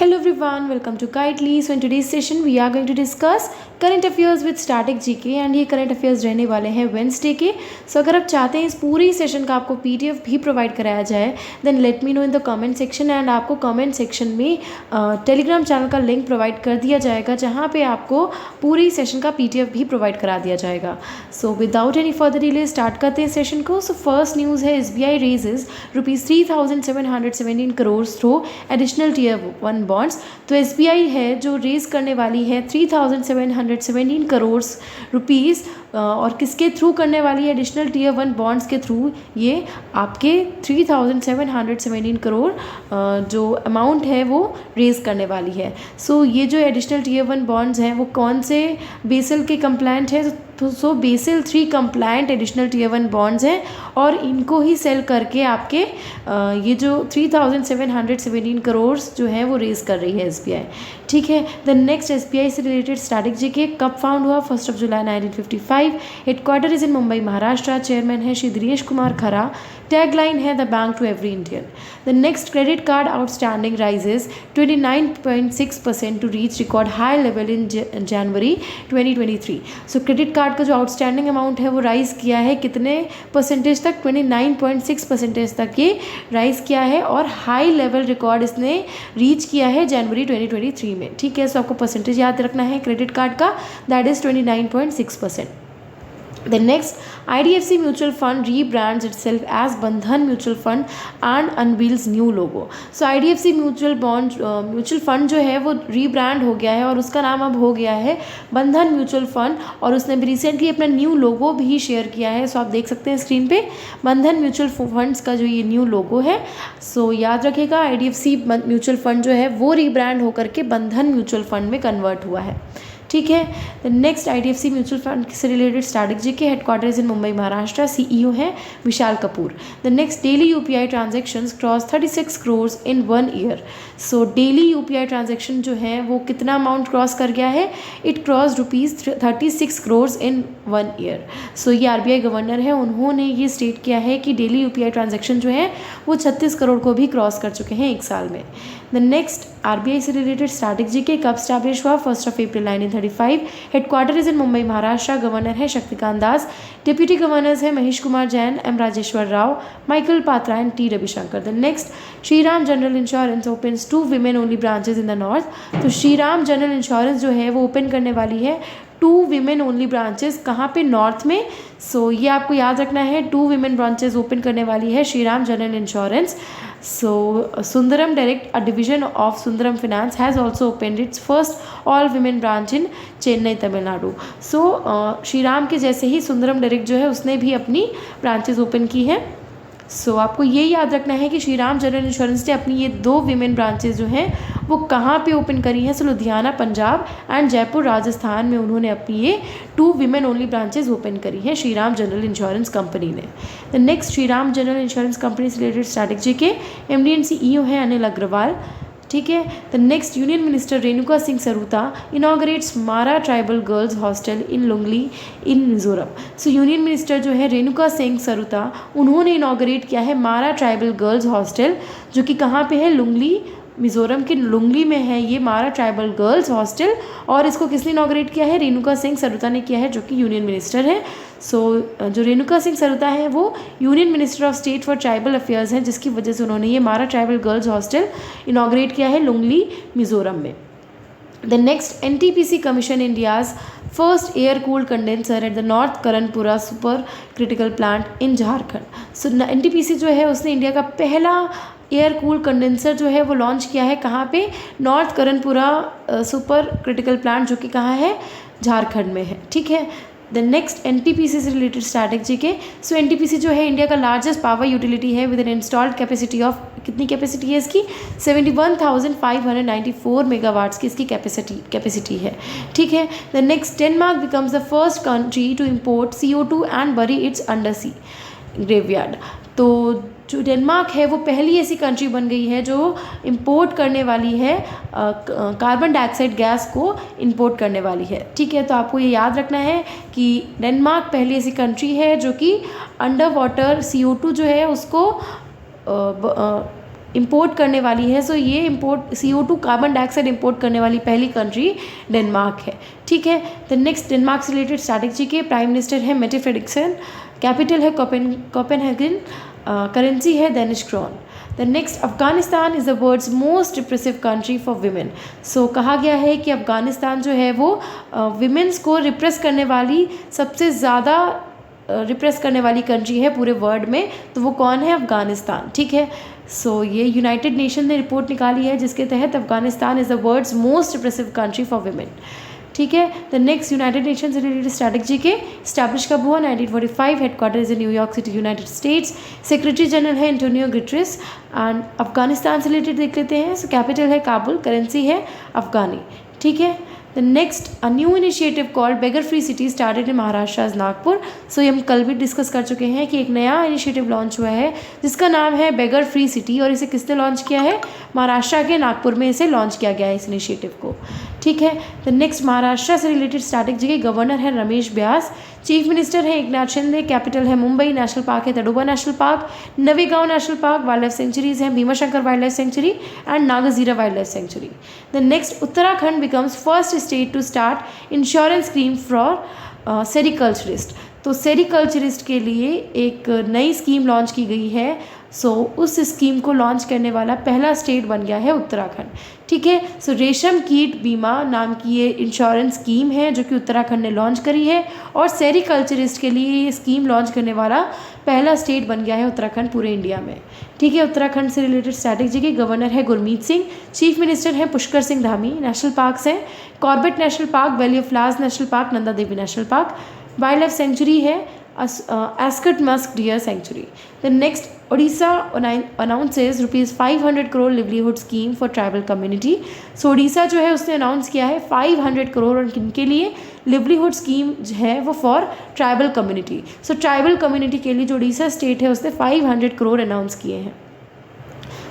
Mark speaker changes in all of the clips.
Speaker 1: Hello everyone, welcome to Kitely. So in today's session we are going to discuss current affairs with static GK and ये current affairs रहने वाले हैं Wednesday के। सो अगर आप चाहते हैं इस पूरी सेशन का आपको पीडीएफ भी प्रोवाइड कराया जाए then let me know in the comment section and आपको कमेंट सेक्शन में टेलीग्राम चैनल का लिंक प्रोवाइड कर दिया जाएगा जहाँ पे आपको पूरी सेशन का पीडीएफ भी प्रोवाइड करा दिया जाएगा। So without any further delay start करते हैं सेशन को। सो फर्स्ट न्यूज़ है SBI raises ₹3,717 crore through additional tier 1 bonds. तो एसबीआई है जो रेज करने वाली है 3,717 करोड़ रुपीज़ और किसके थ्रू करने वाली है? एडिशनल टीयर 1 बॉन्ड्स के थ्रू ये आपके 3,717 करोड़ जो अमाउंट है वो रेज करने वाली है। सो ये जो एडिशनल टीयर 1 बॉन्ड्स हैं वो कौन से बेसल के कंप्लायंट है? So Basel 3 compliant additional tier 1 bonds हैं और इनको ही सेल करके आपके ये जो 3,717 करोड़ जो है वो रेज कर रही है एसबीआई। ठीक है। द नेक्स्ट एसबीआई से रिलेटेड स्टैटिक जीके कब फाउंड हुआ? 1 जुलाई 1955। Headquarter is in Mumbai Maharashtra. Chairman है श्री दिनेश कुमार खरा। टैगलाइन है the bank to every Indian. The next credit card outstanding rises 29.6% to reach record high level in January 2023। So credit card का जो outstanding amount है वो rise किया है कितने परसेंटेज तक? 29.6% तक ये राइज किया है और हाई लेवल रिकॉर्ड इसने रीच किया है जनवरी 2023 में। ठीक है। सो आपको परसेंटेज याद रखना है क्रेडिट कार्ड का, that is 29.6%। The next, IDFC Mutual Fund rebrands itself as Bandhan Mutual Fund and unveils new logo. So IDFC Mutual Fund जो है वो रीब्रांड हो गया है और उसका नाम अब हो गया है बंधन म्यूचुअल फंड और उसने भी रिसेंटली अपना न्यू लोगो भी शेयर किया है। सो आप देख सकते हैं स्क्रीन पे बंधन म्यूचुअल फंड्स का जो ये न्यू लोगो है। सो याद रखिएगा IDFC म्यूचुअल फंड जो है वो रीब्रांड होकर के बंधन म्यूचुअल फंड में कन्वर्ट हुआ है। ठीक है। The next IDFC mutual fund से related static GK headquarters in Mumbai Maharashtra. CEO है Vishal Kapoor. The next daily UPI transactions cross 36 crore in 1 year. So daily UPI transaction जो है वो कितना अमाउंट क्रॉस कर गया है? It cross ₹36 crore in 1 year. So ये आरबीआई गवर्नर है, उन्होंने ये स्टेट किया है कि डेली यूपीआई ट्रांजैक्शन जो है वो 36 करोड़ को भी क्रॉस कर चुके हैं 1 साल में। द नेक्स्ट आरबीआई से रिलेटेड स्टैटिक जीके कब स्टैब्लिश हुआ? 1 अप्रैल 1935। Headquarter is in Mumbai Maharashtra. Governor है शक्तिकांत दास। डिप्यूटी गवर्नर्स है Mahesh Kumar Jain, M Rajeshwar Rao, Michael Patra and T Ravishankar. The next, Shriram general insurance opens 2 women only branches in the north. तो श्रीराम जनरल इंश्योरेंस जो है वो ओपन करने वाली है 2 विमेन ओनली ब्रांचेस। कहाँ पे? नॉर्थ में। सो ये आपको याद रखना है 2 विमेन ब्रांचेस ओपन करने वाली है Shriram general insurance. So Sundaram Direct, a division of Sundaram Finance, has also opened its first all-women branch in Chennai, Tamil Nadu. So Shriram के जैसे ही सुंदरम डायरेक्ट जो है उसने भी अपनी ब्रांचेस ओपन की है। सो आपको ये याद रखना है कि श्रीराम जनरल इंश्योरेंस ने अपनी ये 2 विमेन ब्रांचेस जो हैं वो कहाँ पे ओपन करी हैं? सो लुधियाना पंजाब एंड जयपुर राजस्थान में उन्होंने अपनी ये 2 विमेन ओनली ब्रांचेस ओपन करी हैं श्रीराम जनरल इंश्योरेंस कंपनी ने। The next, Shriram general insurance company से related static GK MD and CEO है अनिल अग्रवाल। ठीक है। The next, union minister Renuka Singh Saruta inaugurates Mara tribal girls hostel in Lungli in Mizoram. So union minister जो है रेणुका सिंह सरूता उन्होंने इनॉग्रेट किया है मारा ट्राइबल गर्ल्स हॉस्टल जो कि कहाँ पे है? लुंगली, मिज़ोरम के लुंगली में है ये मारा ट्राइबल गर्ल्स हॉस्टल और इसको किसने इनॉग्रेट किया है? रेणुका सिंह सरूता ने किया है जो कि यूनियन मिनिस्टर है। सो जो रेणुका सिंह सरूता है वो union minister of state for tribal affairs हैं जिसकी वजह से उन्होंने ये मारा ट्राइबल गर्ल्स हॉस्टल इनॉग्रेट किया है लुंगली, मिज़ोरम में। The next, NTPC commission India's first air cooled condenser at the north Karanpura super critical plant in Jharkhand. So NTPC जो है उसने इंडिया का पहला एयर कूल कंडेंसर जो है वो लॉन्च किया है कहाँ पे? North Karanpura super critical plant जो कि कहाँ है? झारखंड में है। ठीक है। द नेक्स्ट, NTPC से related static GK. So NTPC जो है इंडिया का लार्जेस्ट पावर यूटिलिटी है with an installed capacity of, कितनी कैपेसिटी है इसकी? 71,594 मेगावाट्स की इसकी कैपेसिटी है। ठीक है। The next, Denmark becomes the first country to import CO2 and bury its under sea graveyard. तो जो डेनमार्क है वो पहली ऐसी कंट्री बन गई है जो इंपोर्ट करने वाली है कार्बन डाइऑक्साइड गैस को इंपोर्ट करने वाली है। ठीक है। तो आपको ये याद रखना है कि डेनमार्क पहली ऐसी कंट्री है जो कि अंडर वाटर CO2 जो है उसको इंपोर्ट करने वाली है, सो ये import CO2 carbon dioxide import करने वाली पहली कंट्री डेनमार्क है। ठीक है, द नेक्स्ट डेनमार्क से रिलेटेड स्ट्रैटेजी के प्राइम मिनिस्टर है मेटे फ्रेडरिक्सन, कैपिटल है कोपेनहेगन, करेंसी है Danish krone. The next, Afghanistan is the world's most repressive country for women. So कहा गया है कि अफगानिस्तान जो है वो विमेंस को रिप्रेस करने वाली सबसे ज़्यादा रिप्रेस करने वाली कंट्री है पूरे वर्ल्ड में, तो वो कौन है? अफगानिस्तान। ठीक है, सो ये यूनाइटेड नेशन ने रिपोर्ट निकाली है जिसके तहत Afghanistan is the world's most repressive country for women. ठीक है, द नेक्स्ट, यूनाइटेड नेशन से रिलेटेड स्ट्रैटेजी के स्टैब्लिश कब हुआ? 1945, headquarter is in New York city, united states, secretary general है एंटोनियो गुटेरेस। एंड अफगानिस्तान से रिलेटेड देख लेते हैं, सो कैपिटल है काबुल, करेंसी है अफगानी। ठीक है, the next, a new initiative called beggar free city started in Maharashtra Nagpur. So ये हम कल भी डिस्कस कर चुके हैं कि एक नया इनिशिएटिव लॉन्च हुआ है जिसका नाम है बेगर फ्री सिटी, और इसे किसने लॉन्च किया है? महाराष्ट्र के नागपुर में इसे लॉन्च किया गया है इस इनिशिएटिव को। ठीक है, द नेक्स्ट, महाराष्ट्र से रिलेटेड स्ट्रैटेजी के गवर्नर है रमेश व्यास, चीफ मिनिस्टर है एकनाथ शिंदे, कैपिटल है मुंबई, नेशनल पार्क है Tadoba national park, Navegaon national park, wild life sanctuaries हैं Bhimashankar wild life sanctuary and Nagzira wild life sanctuary. The next, Uttarakhand becomes first state to start insurance scheme for sericulturist. तो sericulturist के लिए एक नई scheme launch की गई है, सो उस स्कीम को लॉन्च करने वाला पहला स्टेट बन गया है उत्तराखंड। ठीक है, सो रेशम कीट बीमा नाम की ये इंश्योरेंस स्कीम है जो कि उत्तराखंड ने लॉन्च करी है, और सेरिकल्चरिस्ट के लिए ये स्कीम लॉन्च करने वाला पहला स्टेट बन गया है उत्तराखंड पूरे इंडिया में। ठीक है, उत्तराखंड से रिलेटेड स्ट्रैटेजी के गवर्नर है गुरमीत सिंह, चीफ मिनिस्टर है पुष्कर सिंह धामी, नेशनल पार्क्स हैं Corbett national park, Valley of Flowers national park, Nanda Devi national park, wild life sanctuary है Askot musk deer sanctuary. The next, Odisha announces ₹500 crore livelihood scheme for tribal community. So Odisha जो है उसने announce किया है 500 करोड़, और किनके लिए? लिवलीहुड स्कीम जो है वो for tribal community. So tribal community के लिए जो ओडिशा स्टेट है उसने 500 करोड़ अनाउंस किए हैं।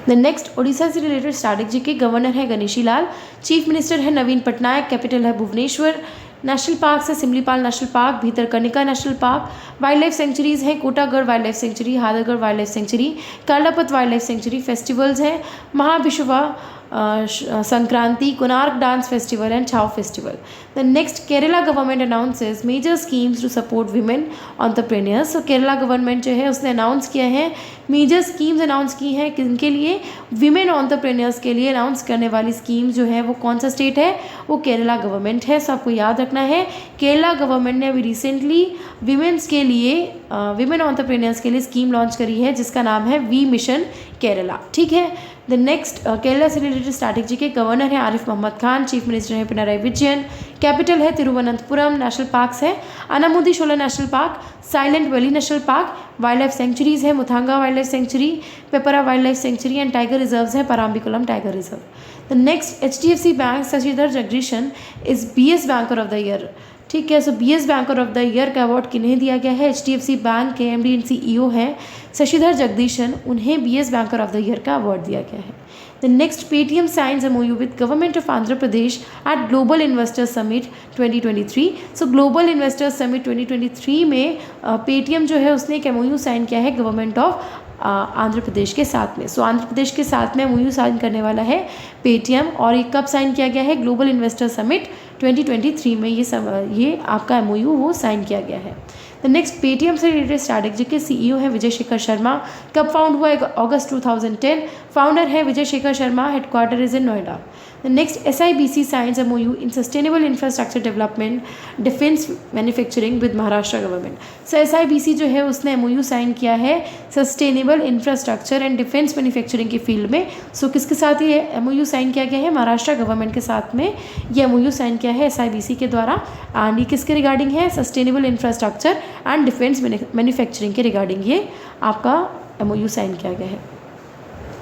Speaker 1: द नेक्स्ट, ओडिशा से रिलेटेड स्ट्रैटेजी के गवर्नर है गणेशी लाल, चीफ मिनिस्टर है नवीन पटनायक, कैपिटल है भुवनेश्वर, नेशनल पार्क है Simlipal national park, Bhitarkanika national park, wild life sanctuaries हैं Kotagarh wild life sanctuary, Hadagarh wild life sanctuary, Karlapat wild life sanctuary. Festivals हैं Mahavishuva Sankranti, Konark dance festival and Chhau festival. The next, Kerala government announces major schemes to support women entrepreneurs. So Kerala government जो है उसने announce किया है major schemes announce की हैं किनके लिए? विमेन एंटरप्रेन्योर्स के लिए अनाउंस करने वाली स्कीम जो है वो कौन सा स्टेट है? वो केरला गवर्नमेंट है। सो आपको याद रखना है केरला गवर्नमेंट ने अभी रिसेंटली विमेंस के लिए विमेन एंटरप्रेन्योर्स के लिए स्कीम लॉन्च करी है जिसका नाम है वी मिशन केरला। ठीक है, द नेक्स्ट, केरला से रिलेटेड स्ट्रैटेजी के गवर्नर है आरिफ मोहम्मद खान, चीफ मिनिस्टर है पिनाराई विजयन, कैपिटल है तिरुवनंतपुरम, नेशनल पार्क्स है Anamudi Shola national park, Silent Valley national park, wild life sanctuaries है Muthanga wild life sanctuary, Peppara wild life sanctuary and tiger reserves है Parambikulam tiger reserve. The next, HDFC bank Shashidhar Jagdishan is BS banker of the year. ठीक है, so BS banker of the year का award किन्हें दिया गया है? HDFC bank के MD एंड CEO हैं शशिधर जगदीशन, उन्हें BS banker of the year का अवार्ड दिया गया है। The next, Paytm science MOU with government of Andhra Pradesh eight global investors summit 2023। So global investors summit 2023 में पेटीएम जो है उसने एक MOU साइन किया है गवर्नमेंट ऑफ आंध्र प्रदेश के साथ में। सो आंध्र प्रदेश के साथ में MOU साइन करने वाला है पेटीएम, और ये कब साइन किया गया है? ग्लोबल इन्वेस्टर समिट 2023 में ये आपका MOU वो साइन किया गया है। द नेक्स्ट, पेटीएम से रिलेटेड स्ट्रैटेजी के CEO है विजय शेखर शर्मा, कब फाउंड हुआ है? अगस्त 2010, फाउंडर है Vijay Shekhar Sharma, headquarter is in Noida. The next, SIBC signs MOU in sustainable infrastructure development defence manufacturing with Maharashtra government. So SIBC जो है उसने MOU साइन किया है sustainable infrastructure and defence manufacturing के फील्ड में। सो किसके साथ ये MOU साइन किया गया है? महाराष्ट्र गवर्नमेंट के साथ में ये MOU साइन किया है SIBC के द्वारा, एंड ये किसके रिगार्डिंग है? Sustainable infrastructure and defence manufacturing के रिगार्डिंग ये आपका MOU साइन किया गया है।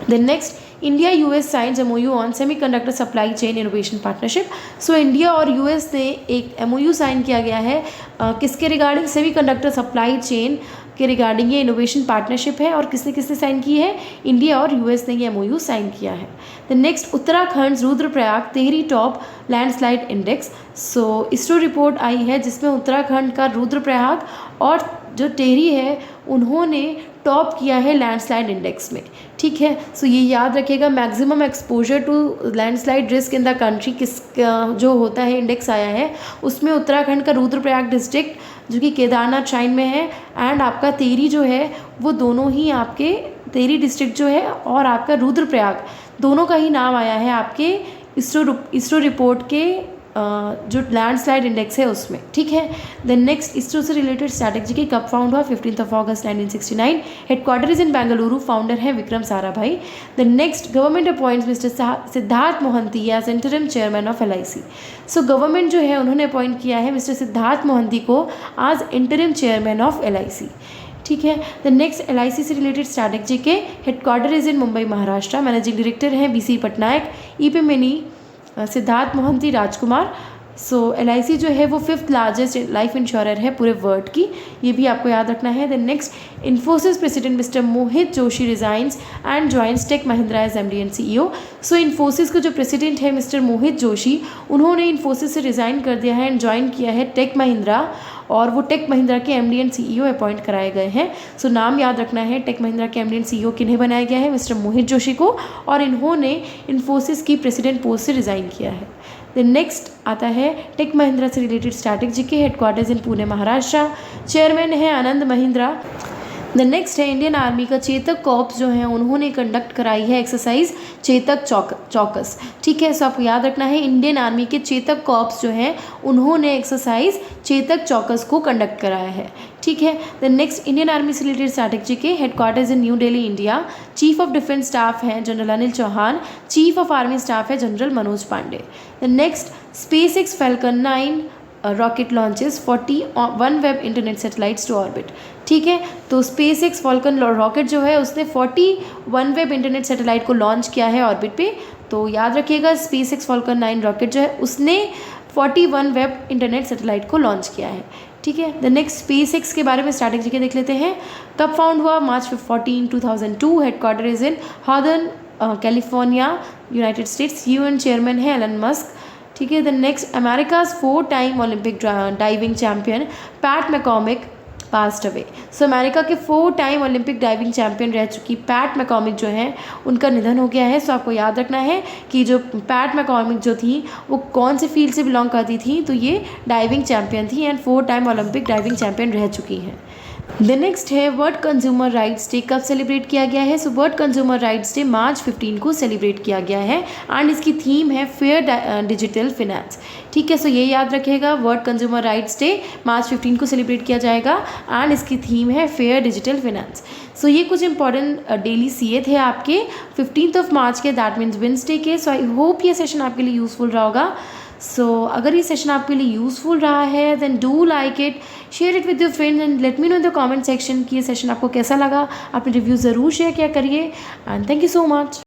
Speaker 1: The next, India US science MOU on semiconductor supply chain innovation partnership. So India और US ने एक MOU साइन किया गया है किसके रिगार्डिंग? सेमीकंडक्टर सप्लाई चेन के रिगार्डिंग ये इनोवेशन पार्टनरशिप है, और किसने किसने साइन की है? इंडिया और US ने ये MOU साइन किया है। The next, Uttarakhand Rudraprayag Tehri top landslide index. So ISRO report आई है जिसमें उत्तराखंड का रुद्रप्रयाग और जो टेहरी है उन्होंने टॉप किया है लैंडस्लाइड इंडेक्स में। ठीक है, सो ये याद रखिएगा, maximum exposure to landslide risk in the country किस जो होता है इंडेक्स आया है, उसमें उत्तराखंड का रुद्रप्रयाग डिस्ट्रिक्ट जो कि केदारनाथ श्राइन में है, एंड आपका टेरी जो है वो दोनों ही आपके टेरी डिस्ट्रिक्ट जो है और आपका रुद्रप्रयाग दोनों का ही नाम आया है आपके इसरो रिपोर्ट के जो लैंडस्लाइड इंडेक्स है उसमें। ठीक है, देन नेक्स्ट, इसरो से रिलेटेड स्ट्रैटेजी की कब फाउंड हुआ? 15 अगस्त 1969। Headquarter is in Bengaluru, founder है Vikram Sarabhai. Then next, government appoints mister Siddhartha Mohanty as interim chairman of LIC। So government जो है उन्होंने अपॉइंट किया है मिस्टर सिद्धार्थ मोहंती को आज इंटरिम चेयरमैन ऑफ LIC। ठीक है, द नेक्स्ट, LIC से रिलेटेड स्ट्रैटेजी के headquarter is in Mumbai Maharashtra. Managing director हैं BC पटनायक, ईपीएमएनई सिद्धार्थ मोहंती राजकुमार। सो LIC जो है वो 5th लार्जेस्ट लाइफ इंश्योरर है पूरे वर्ल्ड की, ये भी आपको याद रखना है। Then next, Infosys president mister Mohit Joshi resigns and joins tech Mahindra as MD and CEO। So Infosys का जो प्रेसिडेंट है मिस्टर मोहित जोशी, उन्होंने इन्फोसिस से रिज़ाइन कर दिया है एंड ज्वाइन किया है टेक महिंद्रा, और वो टेक महिंद्रा के MD एंड CEO अपॉइंट कराए गए हैं। सो नाम याद रखना है, टेक महिंद्रा के MD एंड CEO किन्हें बनाया गया है? मिस्टर मोहित जोशी को, और इन्होंने इन्फोसिस की प्रेसिडेंट पोस्ट से रिज़ाइन किया है। देन नेक्स्ट आता है टेक महिंद्रा से रिलेटेड स्ट्रैटेजी के हेडक्वार्टर्स इन पुणे महाराष्ट्र, चेयरमैन है आनंद महिंद्रा। द नेक्स्ट है इंडियन आर्मी का चेतक कॉर्प्स जो है उन्होंने कंडक्ट कराई है एक्सरसाइज चेतक चौकस। ठीक है, सो आपको याद रखना है, इंडियन आर्मी के चेतक कॉर्प्स जो हैं उन्होंने एक्सरसाइज चेतक चौकस को कंडक्ट कराया है। ठीक है, द नेक्स्ट, इंडियन आर्मी से रिलेटेड स्ट्रैटेजी के headquarters in new Delhi India, chief of defence staff हैं general Anil Chauhan, chief of army staff है general Manoj Pande. The next, SpaceX Falcon 9 rocket launches 41 web internet satellites to orbit. ठीक है, तो SpaceX Falcon rocket जो है उसने 41 वेब इंटरनेट सैटेलाइट को launch किया है ऑर्बिट पे। तो याद रखिएगा, SpaceX Falcon 9 रॉकेट जो है उसने 41 वेब इंटरनेट सैटेलाइट को लॉन्च किया है। ठीक है, द नेक्स्ट, SpaceX के बारे में स्ट्रैटेजी के देख लेते हैं। कब फाउंड हुआ? मार्च 14, 2002। Headquarter is in Hawthorne California, United States. UN chairman है एलन मस्क। ठीक है, the next, America's 4 time Olympic diving champion Pat McCormick passed away. So America के 4 टाइम ओलंपिक डाइविंग चैम्पियन रह चुकी पैट मैकॉर्मिक जो है उनका निधन हो गया है। सो आपको याद रखना है कि जो पैट मैकॉर्मिक जो थी वो कौन से फील्ड से बिलोंग करती थी, तो ये डाइविंग चैम्पियन थी and 4 time Olympic diving champion रह चुकी हैं। द नेक्स्ट है वर्ल्ड कंज्यूमर राइट्स डे कब सेलिब्रेट किया गया है? So world consumer rights day मार्च 15 को सेलिब्रेट किया गया है एंड इसकी थीम है फेयर डिजिटल फिनेंस। ठीक है, सो ये याद रखिएगा, वर्ल्ड कंज्यूमर राइट्स डे मार्च 15 को सेलिब्रेट किया जाएगा एंड इसकी थीम है फेयर डिजिटल फिनेंस। सो ये कुछ इंपॉर्टेंट डेली CA थे आपके 15 मार्च के, दैट मीन्स वेंसडे के। सो आई होप ये सेशन आपके लिए यूज़फुल रहा होगा। सो अगर ये सेशन आपके लिए यूज़फुल रहा है then do like it, share it with your friends and let me know in the comment section कि ये सेशन आपको कैसा लगा। अपने रिव्यू ज़रूर शेयर किया करिए and thank you so much.